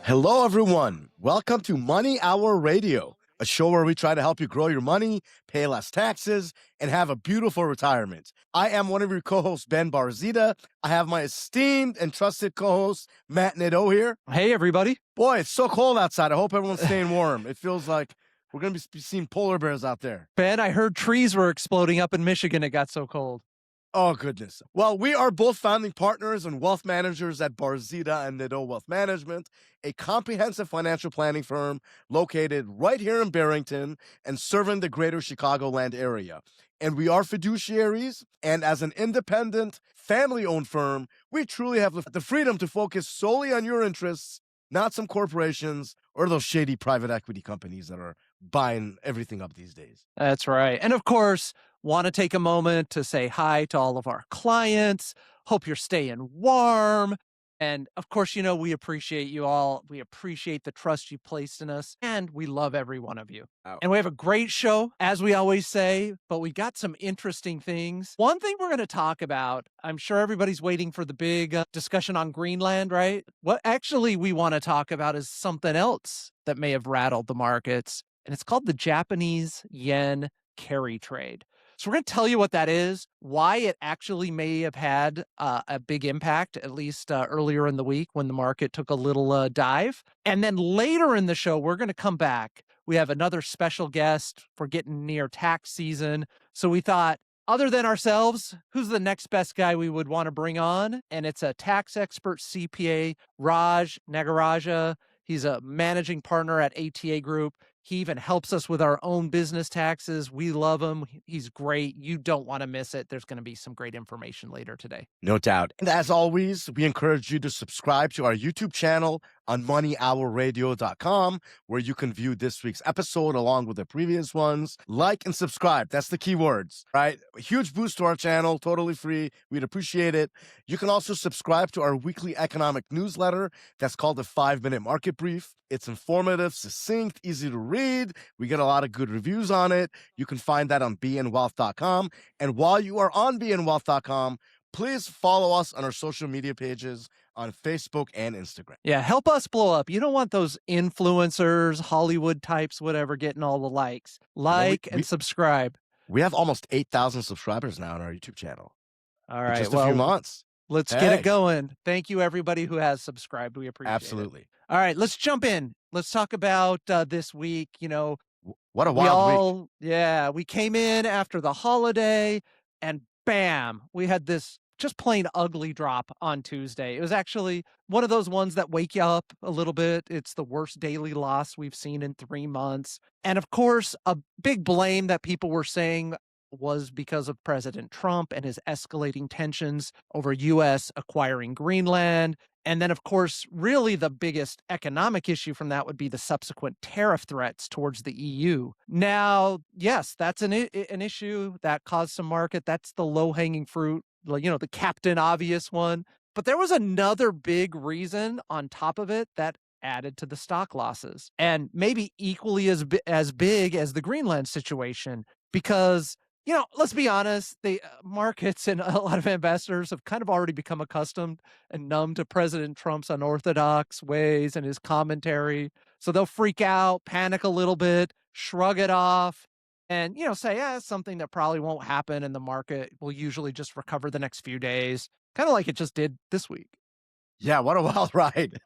Hello, everyone. Welcome to Money Hour Radio, a show where we try to help you grow your money, pay less taxes, and have a beautiful retirement. I am one of your co-hosts, Ben Barzideh. I have my esteemed and trusted co-host, Matt Nadeau here. Hey, everybody. Boy, it's so cold outside. I hope everyone's staying warm. It feels like we're going to be seeing polar bears out there. Ben, I heard trees were exploding up in Michigan. It got so cold. Oh, goodness. Well, we are both founding partners and wealth managers at Barzideh and Nadeau Wealth Management, a comprehensive financial planning firm located right here in Barrington and serving the greater Chicagoland area. And we are fiduciaries, and as an independent, family-owned firm, we truly have the freedom to focus solely on your interests, not some corporations or those shady private equity companies that are buying everything up these days. That's right. And of course, want to take a moment to say hi to all of our clients. Hope you're staying warm. And of course, we appreciate you all. We appreciate the trust you placed in us, and we love every one of you. Oh. And we have a great show, as we always say, but we got some interesting things. One thing we're going to talk about, I'm sure everybody's waiting for the big discussion on Greenland, right? What actually we want to talk about is something else that may have rattled the markets, and it's called the Japanese yen carry trade. So we're going to tell you what that is, why it actually may have had a big impact, at least earlier in the week when the market took a little dive. And then later in the show, we're going to come back. We have another special guest. We're getting near tax season. So we thought, other than ourselves, who's the next best guy we would want to bring on? And it's a tax expert CPA, Raj Nagarajah. He's a managing partner at ATA Group. He even helps us with our own business taxes. We love him. He's great. You don't want to miss it. There's going to be some great information later today. No doubt. And as always, we encourage you to subscribe to our YouTube channel on moneyhourradio.com, where you can view this week's episode along with the previous ones. Like and subscribe. That's the keywords, right? A huge boost to our channel, totally free. We'd appreciate it. You can also subscribe to our weekly economic newsletter that's called the 5-Minute Market Brief. It's informative, succinct, easy to read. We get a lot of good reviews on it. You can find that on bnwealth.com. And while you are on bnwealth.com, please follow us on our social media pages on Facebook and Instagram. Yeah, help us blow up. You don't want those influencers, Hollywood types, whatever, getting all the likes. And subscribe. We have almost 8,000 subscribers now on our YouTube channel. All right. Just a few months. Let's get it going. Thank you, everybody who has subscribed. We appreciate it. Absolutely. All right, let's jump in. Let's talk about this week. What a wild week. Yeah, we came in after the holiday and bam, we had this just plain ugly drop on Tuesday. It was actually one of those ones that wake you up a little bit. It's the worst daily loss we've seen in 3 months. And of course, a big blame that people were saying was because of President Trump and his escalating tensions over U.S. acquiring Greenland. And then, of course, really the biggest economic issue from that would be the subsequent tariff threats towards the EU. Now, yes, that's an issue that caused some market. That's the low-hanging fruit, the Captain Obvious one. But there was another big reason on top of it that added to the stock losses, and maybe equally as big as the Greenland situation, because let's be honest, the markets and a lot of investors have kind of already become accustomed and numb to President Trump's unorthodox ways and his commentary. So they'll freak out, panic a little bit, shrug it off, and, say, it's something that probably won't happen, and the market will usually just recover the next few days, kind of like it just did this week. Yeah, what a wild ride.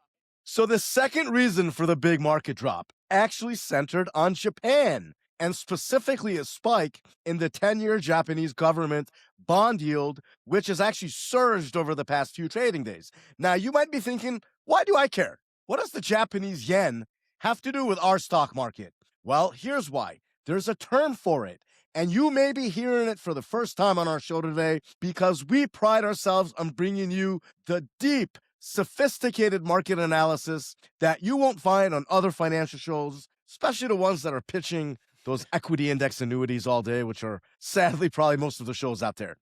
So the second reason for the big market drop actually centered on Japan, and specifically a spike in the 10-year Japanese government bond yield, which has actually surged over the past few trading days. Now, you might be thinking, why do I care? What does the Japanese yen have to do with our stock market? Well, here's why. There's a term for it, and you may be hearing it for the first time on our show today because we pride ourselves on bringing you the deep, sophisticated market analysis that you won't find on other financial shows, especially the ones that are pitching those equity index annuities all day, which are sadly probably most of the shows out there.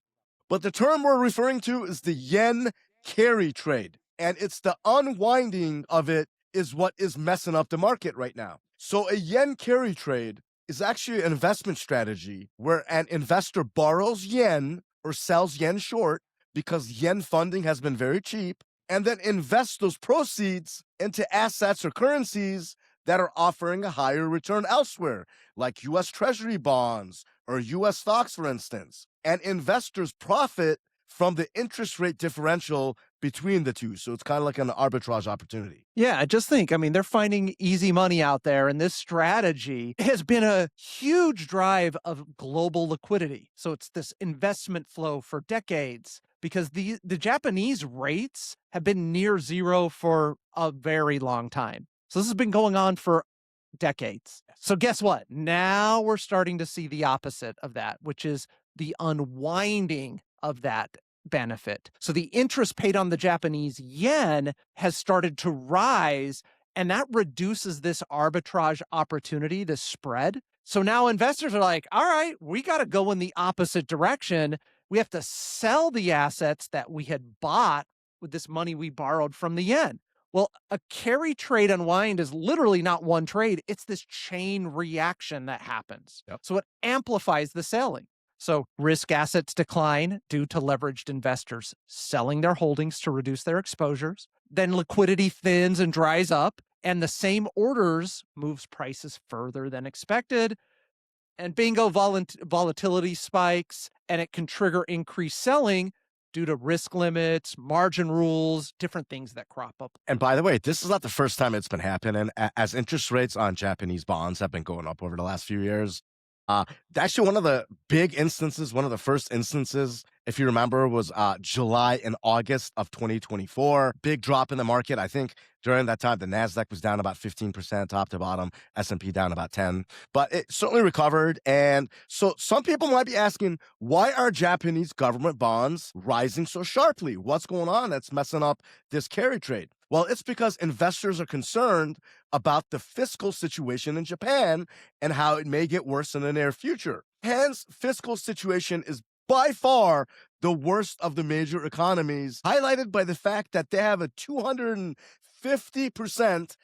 But the term we're referring to is the yen carry trade, and it's the unwinding of it is what is messing up the market right now. So a yen carry trade is actually an investment strategy where an investor borrows yen or sells yen short because yen funding has been very cheap, and then invest those proceeds into assets or currencies that are offering a higher return elsewhere, like US Treasury bonds or US stocks, for instance. And investors profit from the interest rate differential between the two. So it's kind of like an arbitrage opportunity. Yeah, just think, I mean, they're finding easy money out there, and this strategy has been a huge drive of global liquidity. So it's this investment flow for decades because the Japanese rates have been near zero for a very long time. So this has been going on for decades. So guess what? Now we're starting to see the opposite of that, which is the unwinding of that benefit. So the interest paid on the Japanese yen has started to rise, and that reduces this arbitrage opportunity, this spread. So now investors are like, all right, we got to go in the opposite direction. We have to sell the assets that we had bought with this money we borrowed from the yen. Well, a carry trade unwind is literally not one trade. It's this chain reaction that happens. Yep. So it amplifies the selling. So risk assets decline due to leveraged investors selling their holdings to reduce their exposures. Then liquidity thins and dries up, and the same orders moves prices further than expected. And bingo, volatility spikes, and it can trigger increased selling due to risk limits, margin rules, different things that crop up. And by the way, this is not the first time it's been happening. As interest rates on Japanese bonds have been going up over the last few years, actually, one of the big instances, one of the first instances, if you remember, was July and August of 2024. Big drop in the market. I think during that time, the Nasdaq was down about 15% top to bottom, S&P down about 10, but it certainly recovered. And so some people might be asking, why are Japanese government bonds rising so sharply? What's going on that's messing up this carry trade? Well, it's because investors are concerned about the fiscal situation in Japan and how it may get worse in the near future. Japan's fiscal situation is by far the worst of the major economies, highlighted by the fact that they have a 250%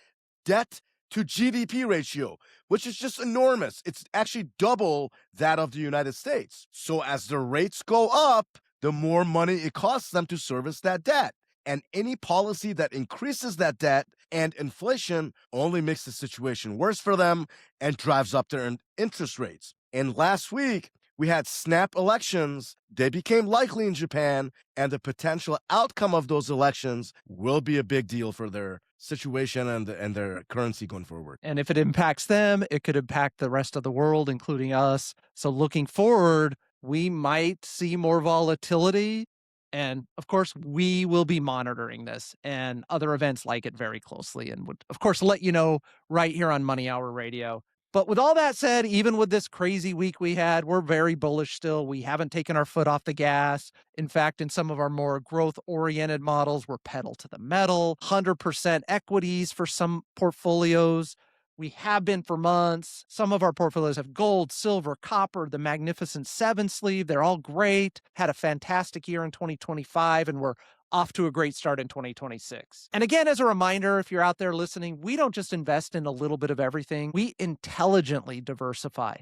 debt to GDP ratio, which is just enormous. It's actually double that of the United States. So as the rates go up, the more money it costs them to service that debt. And any policy that increases that debt and inflation only makes the situation worse for them and drives up their interest rates. And last week, we had snap elections. They became likely in Japan, and the potential outcome of those elections will be a big deal for their situation and their currency going forward. And if it impacts them, it could impact the rest of the world, including us. So looking forward, we might see more volatility. And of course, we will be monitoring this and other events like it very closely and would, of course, let you know right here on Money Hour Radio. But with all that said, even with this crazy week we had, we're very bullish still. We haven't taken our foot off the gas. In fact, in some of our more growth-oriented models, we're pedal to the metal, 100% equities for some portfolios. We have been for months. Some of our portfolios have gold, silver, copper, the Magnificent Seven sleeve. They're all great. Had a fantastic year in 2025, and we're off to a great start in 2026. And again, as a reminder, if you're out there listening, we don't just invest in a little bit of everything. We intelligently diversify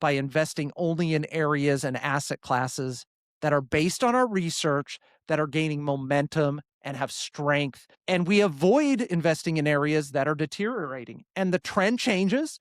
by investing only in areas and asset classes that are based on our research, that are gaining momentum and have strength. And we avoid investing in areas that are deteriorating. And the trend changes.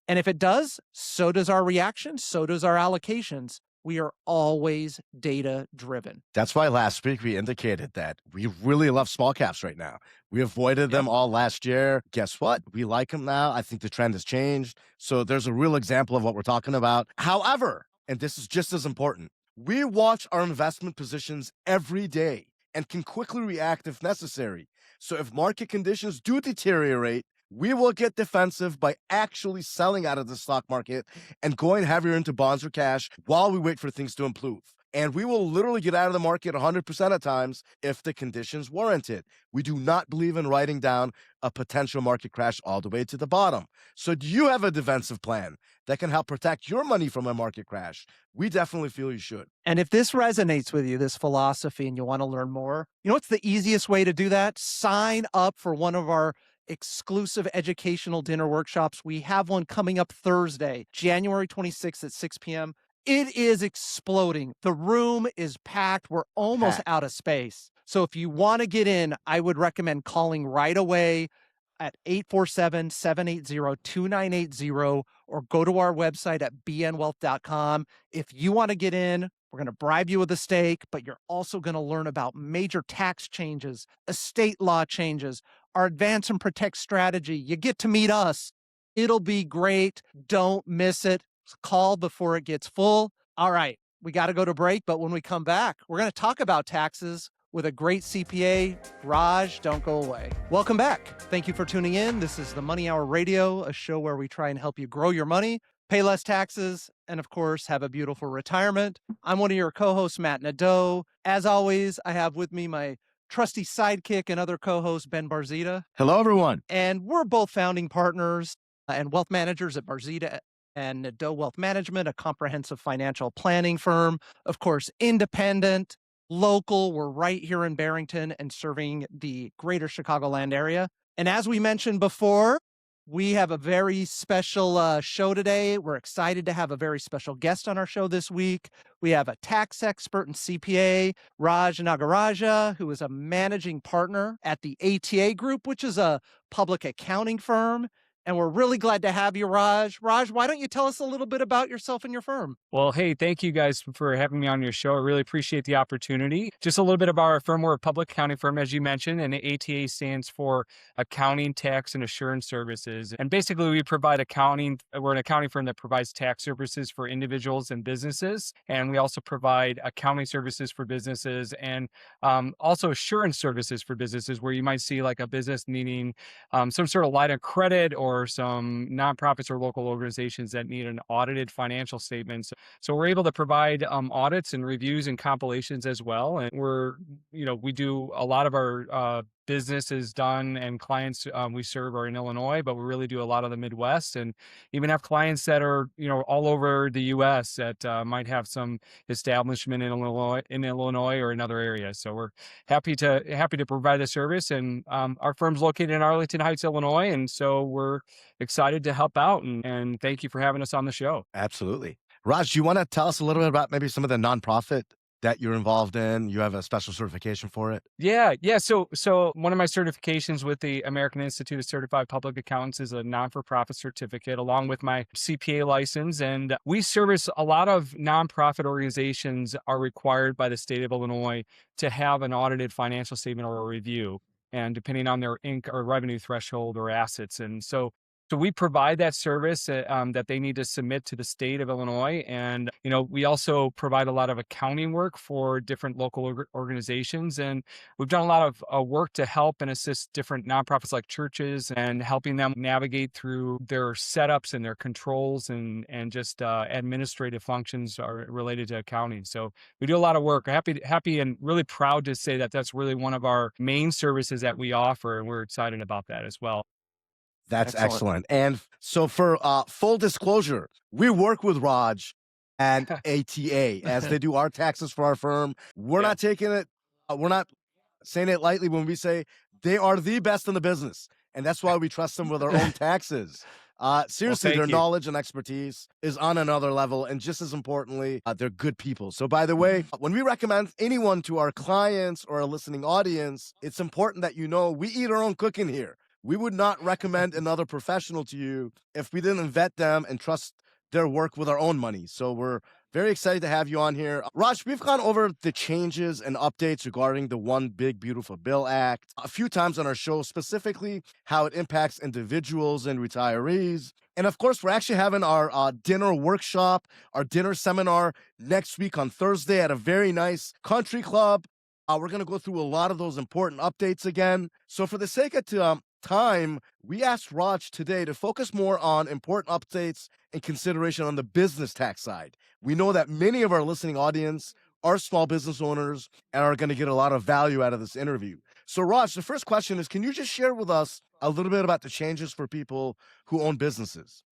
And if it does, so does our reaction, so does our allocations. We are always data driven. That's why last week we indicated that we really love small caps right now. We avoided them all last year. Guess what? We like them now. I think the trend has changed. So there's a real example of what we're talking about. However, and this is just as important, we watch our investment positions every day and can quickly react if necessary. So if market conditions do deteriorate, we will get defensive by actually selling out of the stock market and going heavier into bonds or cash while we wait for things to improve. And we will literally get out of the market 100% of times if the conditions warrant it. We do not believe in writing down a potential market crash all the way to the bottom. So do you have a defensive plan that can help protect your money from a market crash? We definitely feel you should. And if this resonates with you, this philosophy, and you want to learn more, you know what's the easiest way to do that? Sign up for one of our exclusive educational dinner workshops. We have one coming up Thursday, January 26th at 6 p.m. It is exploding. The room is packed. We're almost Packed. out of space. So if you want to get in, I would recommend calling right away at 847-780-2980 or go to our website at bnwealth.com. If you want to get in, we're going to bribe you with a steak, but you're also going to learn about major tax changes, estate law changes, our advance and protect strategy. You get to meet us. It'll be great. Don't miss it. Call before it gets full. All right, we got to go to break, but when we come back, we're going to talk about taxes with a great CPA. Raj, don't go away. Welcome back. Thank you for tuning in. This is the Money Hour Radio, a show where we try and help you grow your money, pay less taxes, and of course, have a beautiful retirement. I'm one of your co-hosts, Matt Nadeau. As always, I have with me my trusty sidekick and other co-host, Ben Barzideh. Hello, everyone. And we're both founding partners and wealth managers at Barzideh and Nadeau Wealth Management, a comprehensive financial planning firm. Of course, independent, local. We're right here in Barrington and serving the greater Chicagoland area. And as we mentioned before, we have a very special show today. We're excited to have a very special guest on our show this week. We have a tax expert and CPA, Raj Nagarajah, who is a managing partner at the ATA Group, which is a public accounting firm. And we're really glad to have you, Raj. Raj, why don't you tell us a little bit about yourself and your firm? Well, hey, thank you guys for having me on your show. I really appreciate the opportunity. Just a little bit about our firm. We're a public accounting firm, as you mentioned, and ATA stands for Accounting, Tax, and Assurance Services. And basically, we provide accounting. We're an accounting firm that provides tax services for individuals and businesses. And we also provide accounting services for businesses and also assurance services for businesses, where you might see like a business needing some sort of line of credit, or some nonprofits or local organizations that need an audited financial statement. So we're able to provide audits and reviews and compilations as well. And we do a lot of our business is done, and clients we serve are in Illinois, but we really do a lot of the Midwest, and even have clients that are all over the U.S. that might have some establishment in Illinois or in other areas. So we're happy to provide the service, and our firm's located in Arlington Heights, Illinois, and so we're excited to help out. And thank you for having us on the show. Absolutely. Raj, do you want to tell us a little bit about maybe some of the nonprofit that you're involved in? You have a special certification for it? Yeah. So one of my certifications with the American Institute of Certified Public Accountants is a non-for-profit certificate, along with my CPA license. And we service a lot of nonprofit organizations are required by the state of Illinois to have an audited financial statement or a review, and depending on their income or revenue threshold or assets. And so we provide that service that they need to submit to the state of Illinois. And, we also provide a lot of accounting work for different local organizations. And we've done a lot of work to help and assist different nonprofits like churches, and helping them navigate through their setups and their controls and just administrative functions are related to accounting. So we do a lot of work. Happy and really proud to say that that's really one of our main services that we offer. And we're excited about that as well. That's excellent. And so for full disclosure, we work with Raj and ATA as they do our taxes for our firm. We're not taking it, we're not saying it lightly when we say they are the best in the business. And that's why we trust them with our own taxes. Seriously, their knowledge and expertise is on another level. And just as importantly, they're good people. So by the way, when we recommend anyone to our clients or a listening audience, it's important that we eat our own cooking here. We would not recommend another professional to you if we didn't vet them and trust their work with our own money. So we're very excited to have you on here. Raj, we've gone over the changes and updates regarding the One Big Beautiful Bill Act a few times on our show, specifically how it impacts individuals and retirees. And of course, we're actually having our dinner workshop, our dinner seminar next week on Thursday at a very nice country club. We're going to go through a lot of those important updates again. So for the sake of time, we asked Raj today to focus more on important updates and consideration on the business tax side. We know that many of our listening audience are small business owners and are going to get a lot of value out of this interview. So Raj, the first question is, can you just share with us a little bit about the changes for people who own businesses?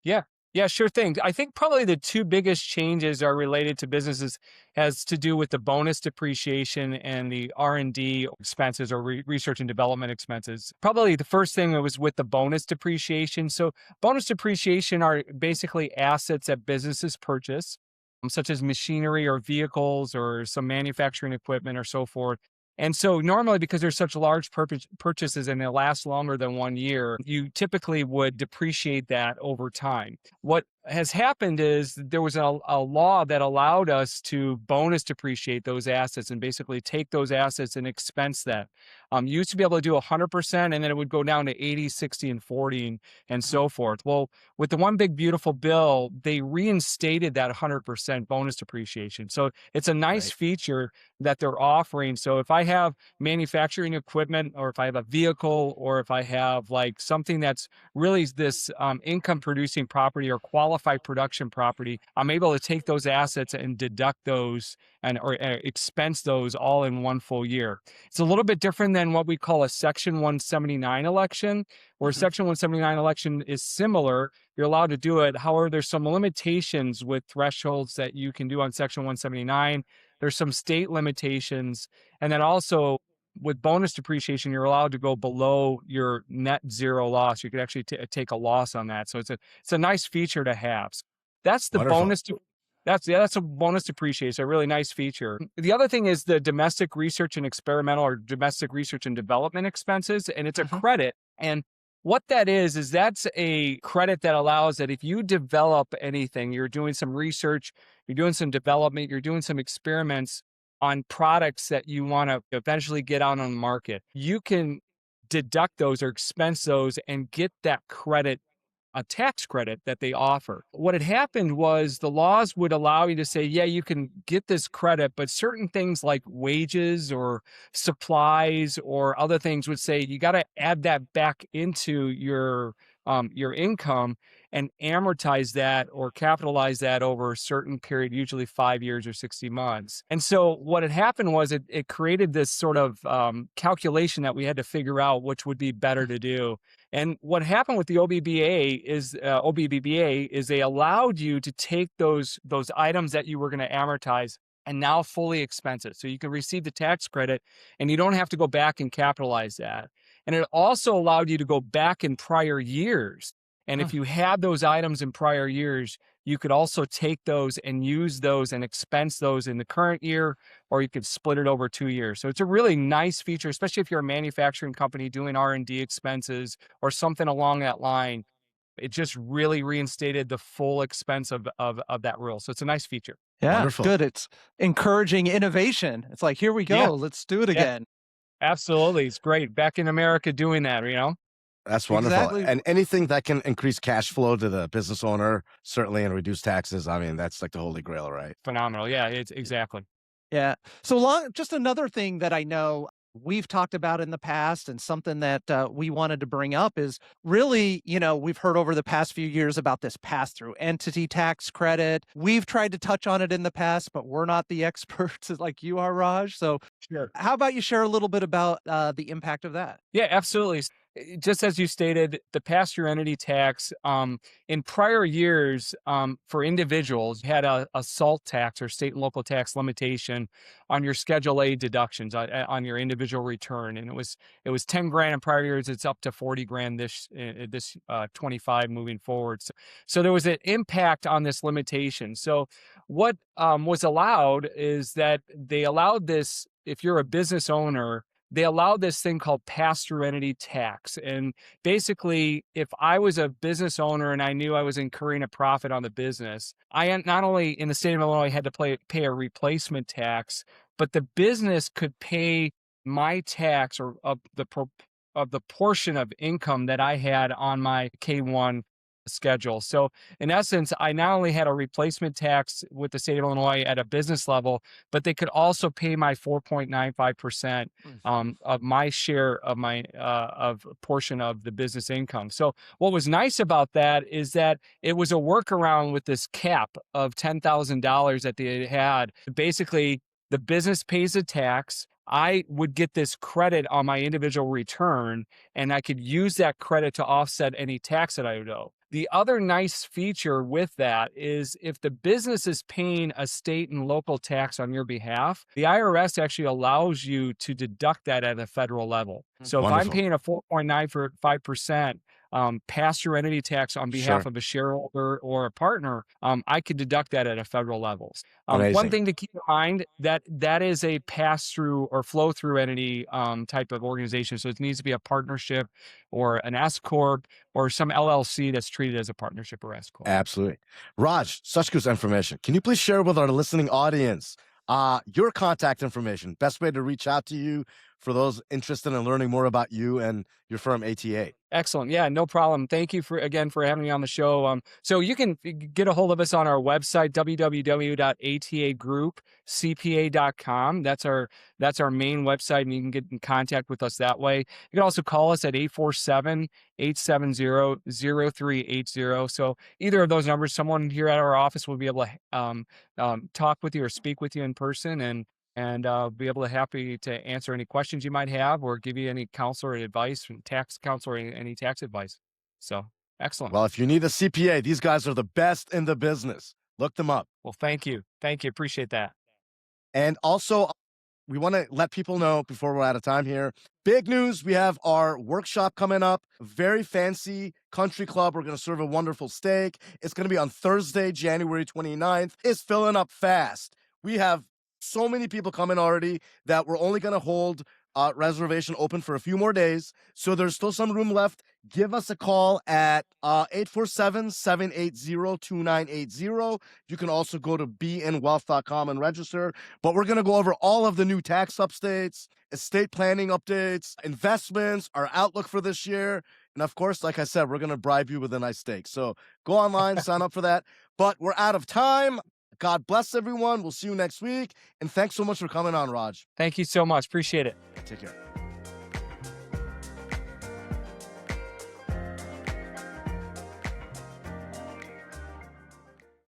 Yeah, sure thing. I think probably the two biggest changes are related to businesses, has to do with the bonus depreciation and the R&D expenses, or research and development expenses. Probably the first thing was with the bonus depreciation. So bonus depreciation are basically assets that businesses purchase such as machinery or vehicles or some manufacturing equipment or so forth. And so normally, because there's such large purchases and they last longer than 1 year, you typically would depreciate that over time. What has happened is there was a law that allowed us to bonus depreciate those assets and basically take those assets and expense that. You used to be able to do 100%, and then it would go down to 80, 60, and 40, and so forth. Well, with the One Big Beautiful Bill, they reinstated that 100% bonus depreciation. So it's a nice Right. feature that they're offering. So if I have manufacturing equipment, or if I have a vehicle, or if I have like something that's really this income producing property or qualified production property, I'm able to take those assets and deduct those and or expense those all in one full year. It's a little bit different than what we call a Section 179 election, where Mhm. Section 179 election is similar. You're allowed to do it. However, there's some limitations with thresholds that you can do on Section 179. There's some state limitations. And then also with bonus depreciation, you're allowed to go below your net zero loss. You could actually take a loss on that. So it's a nice feature to have. So that's the Wonderful. bonus. That's a bonus depreciation, a really nice feature. The other thing is the domestic research and experimental or domestic research and development expenses, and it's a Mhm. credit. And what that is that's a credit that allows that if you develop anything, you're doing some research, you're doing some development, you're doing some experiments on products that you want to eventually get out on the market, you can deduct those or expense those and get that credit, a tax credit that they offer. What had happened was the laws would allow you to say, yeah, you can get this credit, but certain things like wages or supplies or other things would say you got to add that back into your income and amortize that or capitalize that over a certain period, usually 5 years or 60 months. And so what had happened was it created this sort of calculation that we had to figure out which would be better to do. And what happened with the OBBBA is they allowed you to take those items that you were going to amortize and now fully expense it. So you can receive the tax credit and you don't have to go back and capitalize that. And it also allowed you to go back in prior years. And if Mm. you had those items in prior years, you could also take those and use those and expense those in the current year, or you could split it over 2 years. So it's a really nice feature, especially if you're a manufacturing company doing R&D expenses or something along that line. It just really reinstated the full expense of that rule. So it's a nice feature. Yeah, Wonderful. good. It's encouraging innovation. It's like, here we Yeah, go. Let's do it yeah, again. absolutely. It's great. Back in America doing that. That's wonderful. Exactly. And anything that can increase cash flow to the business owner, certainly, and reduce taxes. I mean, that's like the holy grail, right? Phenomenal. Yeah, it's exactly. Yeah. Just another thing that I know we've talked about in the past and something that we wanted to bring up is really, we've heard over the past few years about this pass through entity tax credit. We've tried to touch on it in the past, but we're not the experts like you are, Raj. So, Sure. how about you share a little bit about the impact of that? Yeah, absolutely. Just as you stated, the pass-through entity tax, in prior years, for individuals, you had a SALT tax or state and local tax limitation on your Schedule A deductions on your individual return, and it was 10 grand in prior years. It's up to 40 grand this 25 moving forward. So there was an impact on this limitation. So what was allowed is that they allowed this if you're a business owner. They allowed this thing called pass-through entity tax. And basically, if I was a business owner and I knew I was incurring a profit on the business, I not only in the state of Illinois had to pay a replacement tax, but the business could pay my tax or of the portion of income that I had on my K-1 schedule. So in essence, I not only had a replacement tax with the state of Illinois at a business level, but they could also pay my 4.95% Mm. of my share of my of portion of the business income. So what was nice about that is that it was a workaround with this cap of $10,000 that they had. Basically, the business pays a tax. I would get this credit on my individual return, and I could use that credit to offset any tax that I would owe. The other nice feature with that is if the business is paying a state and local tax on your behalf, the IRS actually allows you to deduct that at a federal level. So if I'm Wonderful. paying a 4.95%, pass through entity tax on behalf Sure. of a shareholder or a partner, I could deduct that at a federal level. One Amazing. thing to keep in mind that is a pass through or flow through entity type of organization. So it needs to be a partnership or an S corp or some LLC that's treated as a partnership or S corp. Absolutely. Raj, such good information. Can you please share with our listening audience your contact information, best way to reach out to you for those interested in learning more about you and your firm ATA? Excellent. Yeah, no problem. Thank you for having me on the show. So you can get a hold of us on our website, www.atagroupcpa.com. That's our main website, and you can get in contact with us that way. You can also call us at 847-870-0380. So either of those numbers, someone here at our office will be able to talk with you or speak with you in person, and be able to happy to answer any questions you might have or give you any counsel or advice from tax counsel or any tax advice. So excellent. Well, if you need a CPA, these guys are the best in the business. Look them up. Well, thank you. Appreciate that. And also, we want to let people know before we're out of time here. Big news. We have our workshop coming up. Very fancy country club. We're going to serve a wonderful steak. It's going to be on Thursday, January 29th. It's filling up fast. We have so many people coming already that we're only going to hold reservation open for a few more days. So there's still some room left. Give us a call at 847-780-2980. You can also go to bnwealth.com and register. But we're going to go over all of the new tax updates, estate planning updates, investments, our outlook for this year. And of course, like I said, we're going to bribe you with a nice steak. So go online, sign up for that. But we're out of time. God bless everyone. We'll see you next week. And thanks so much for coming on, Raj. Thank you so much. Appreciate it. Take care.